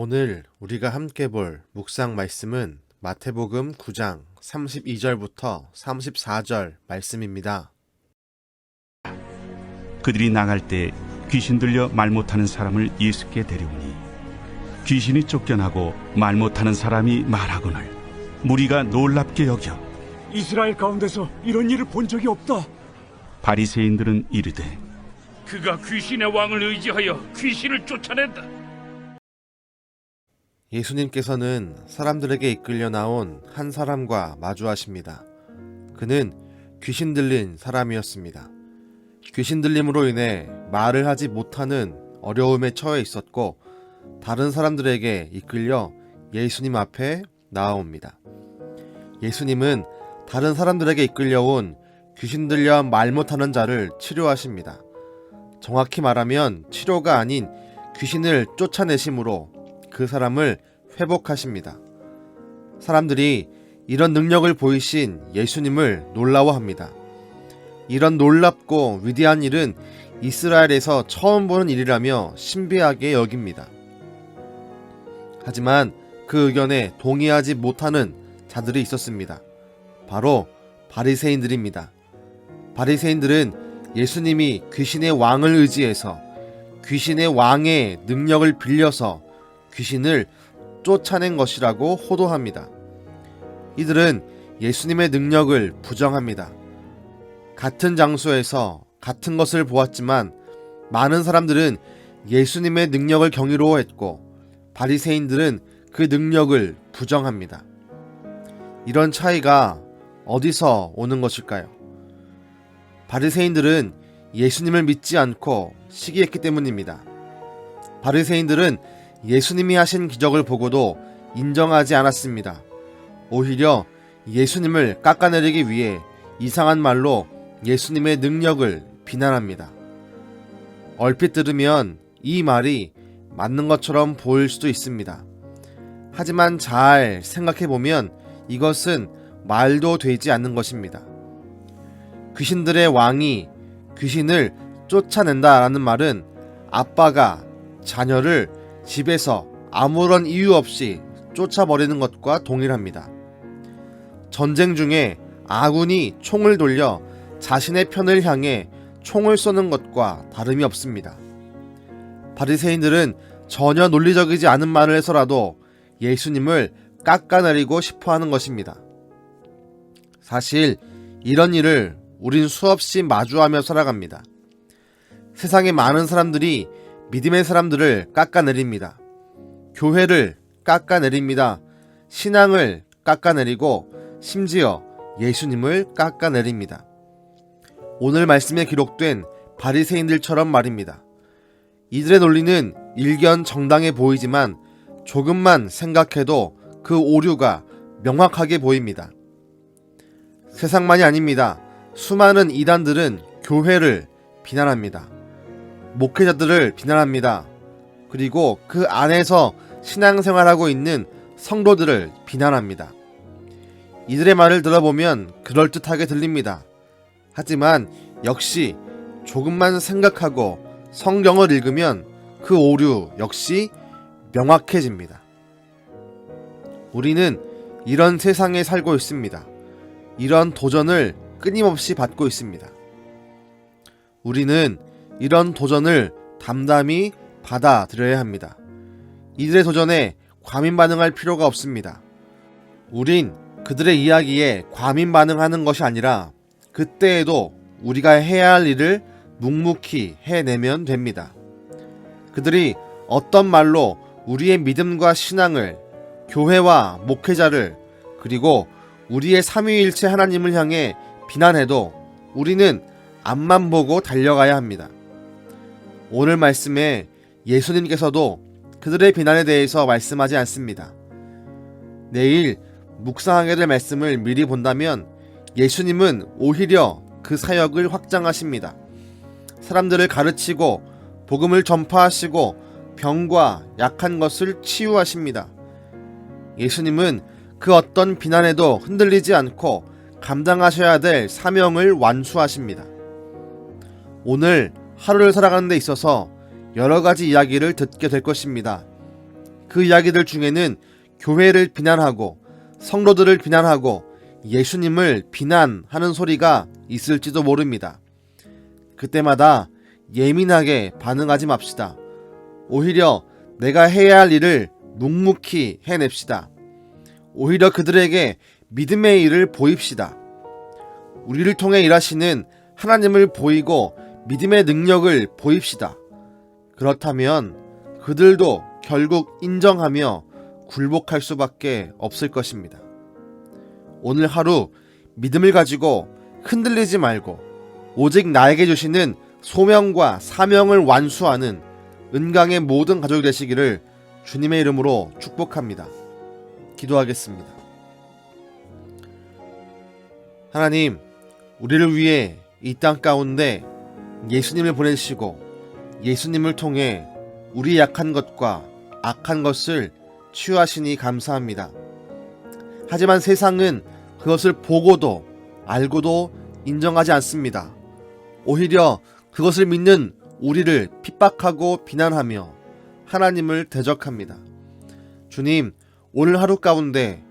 오늘 우리가 함께 볼 묵상 말씀은 마태복음 9장 32절부터 34절 말씀입니다. 그들이 나갈 때 귀신 들려 말 못하는 사람을 예수께 데려오니 귀신이 쫓겨나고 말 못하는 사람이 말하거늘 무리가 놀랍게 여겨 이스라엘 가운데서 이런 일을 본 적이 없다. 바리새인들은 이르되 그가 귀신의 왕을 의지하여 귀신을 쫓아낸다. 예수님께서는 사람들에게 이끌려 나온 한 사람과 마주하십니다. 그는 귀신 들린 사람이었습니다. 귀신 들림으로 인해 말을 하지 못하는 어려움에 처해 있었고 다른 사람들에게 이끌려 예수님 앞에 나아옵니다. 예수님은 다른 사람들에게 이끌려온 귀신 들려 말 못하는 자를 치료하십니다. 정확히 말하면 치료가 아닌 귀신을 쫓아내심으로 그 사람을 회복하십니다. 사람들이 이런 능력을 보이신 예수님을 놀라워합니다. 이런 놀랍고 위대한 일은 이스라엘에서 처음 보는 일이라며 신비하게 여깁니다. 하지만 그 의견에 동의하지 못하는 자들이 있었습니다. 바로 바리새인들입니다. 바리새인들은 예수님이 귀신의 왕을 의지해서 귀신의 왕의 능력을 빌려서 귀신을 쫓아낸 것이라고 호도합니다. 이들은 예수님의 능력을 부정합니다. 같은 장소에서 같은 것을 보았지만 많은 사람들은 예수님의 능력을 경이로워했고 바리새인들은 그 능력을 부정합니다. 이런 차이가 어디서 오는 것일까요? 바리새인들은 예수님을 믿지 않고 시기했기 때문입니다. 바리새인들은 예수님이 하신 기적을 보고도 인정하지 않았습니다. 오히려 예수님을 깎아내리기 위해 이상한 말로 예수님의 능력을 비난합니다. 얼핏 들으면 이 말이 맞는 것처럼 보일 수도 있습니다. 하지만 잘 생각해보면 이것은 말도 되지 않는 것입니다. 귀신들의 왕이 귀신을 쫓아낸다라는 말은 아빠가 자녀를 집에서 아무런 이유 없이 쫓아버리는 것과 동일합니다. 전쟁 중에 아군이 총을 돌려 자신의 편을 향해 총을 쏘는 것과 다름이 없습니다. 바리새인들은 전혀 논리적이지 않은 말을 해서라도 예수님을 깎아내리고 싶어하는 것입니다. 사실 이런 일을 우린 수없이 마주하며 살아갑니다. 세상에 많은 사람들이 믿음의 사람들을 깎아내립니다. 교회를 깎아내립니다. 신앙을 깎아내리고 심지어 예수님을 깎아내립니다. 오늘 말씀에 기록된 바리새인들처럼 말입니다. 이들의 논리는 일견 정당해 보이지만 조금만 생각해도 그 오류가 명확하게 보입니다. 세상만이 아닙니다. 수많은 이단들은 교회를 비난합니다. 목회자들을 비난합니다. 그리고 그 안에서 신앙생활하고 있는 성도들을 비난합니다. 이들의 말을 들어보면 그럴듯하게 들립니다. 하지만 역시 조금만 생각하고 성경을 읽으면 그 오류 역시 명확해집니다. 우리는 이런 세상에 살고 있습니다. 이런 도전을 끊임없이 받고 있습니다. 우리는 이런 도전을 담담히 받아들여야 합니다. 이들의 도전에 과민 반응할 필요가 없습니다. 우린 그들의 이야기에 과민 반응하는 것이 아니라 그때에도 우리가 해야 할 일을 묵묵히 해내면 됩니다. 그들이 어떤 말로 우리의 믿음과 신앙을, 교회와 목회자를, 그리고 우리의 삼위일체 하나님을 향해 비난해도 우리는 앞만 보고 달려가야 합니다. 오늘 말씀에 예수님께서도 그들의 비난에 대해서 말씀하지 않습니다. 내일 묵상하게 될 말씀을 미리 본다면 예수님은 오히려 그 사역을 확장하십니다. 사람들을 가르치고 복음을 전파하시고 병과 약한 것을 치유하십니다. 예수님은 그 어떤 비난에도 흔들리지 않고 감당하셔야 될 사명을 완수하십니다. 오늘 하루를 살아가는 데 있어서 여러 가지 이야기를 듣게 될 것입니다. 그 이야기들 중에는 교회를 비난하고 성도들을 비난하고 예수님을 비난하는 소리가 있을지도 모릅니다. 그때마다 예민하게 반응하지 맙시다. 오히려 내가 해야 할 일을 묵묵히 해냅시다. 오히려 그들에게 믿음의 일을 보입시다. 우리를 통해 일하시는 하나님을 보이고 믿음의 능력을 보입시다. 그렇다면 그들도 결국 인정하며 굴복할 수밖에 없을 것입니다. 오늘 하루 믿음을 가지고 흔들리지 말고 오직 나에게 주시는 소명과 사명을 완수하는 은강의 모든 가족이 되시기를 주님의 이름으로 축복합니다. 기도하겠습니다. 하나님, 우리를 위해 이 땅 가운데 예수님을 보내시고 예수님을 통해 우리 약한 것과 악한 것을 치유하시니 감사합니다. 하지만 세상은 그것을 보고도 알고도 인정하지 않습니다. 오히려 그것을 믿는 우리를 핍박하고 비난하며 하나님을 대적합니다. 주님, 오늘 하루 가운데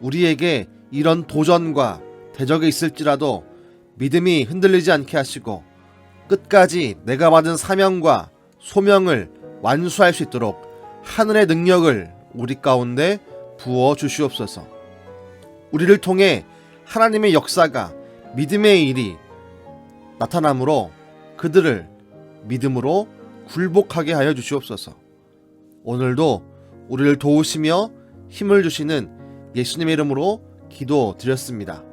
우리에게 이런 도전과 대적이 있을지라도 믿음이 흔들리지 않게 하시고 끝까지 내가 받은 사명과 소명을 완수할 수 있도록 하늘의 능력을 우리 가운데 부어 주시옵소서. 우리를 통해 하나님의 역사가 믿음의 일이 나타나므로 그들을 믿음으로 굴복하게 하여 주시옵소서. 오늘도 우리를 도우시며 힘을 주시는 예수님의 이름으로 기도드렸습니다.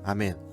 아멘.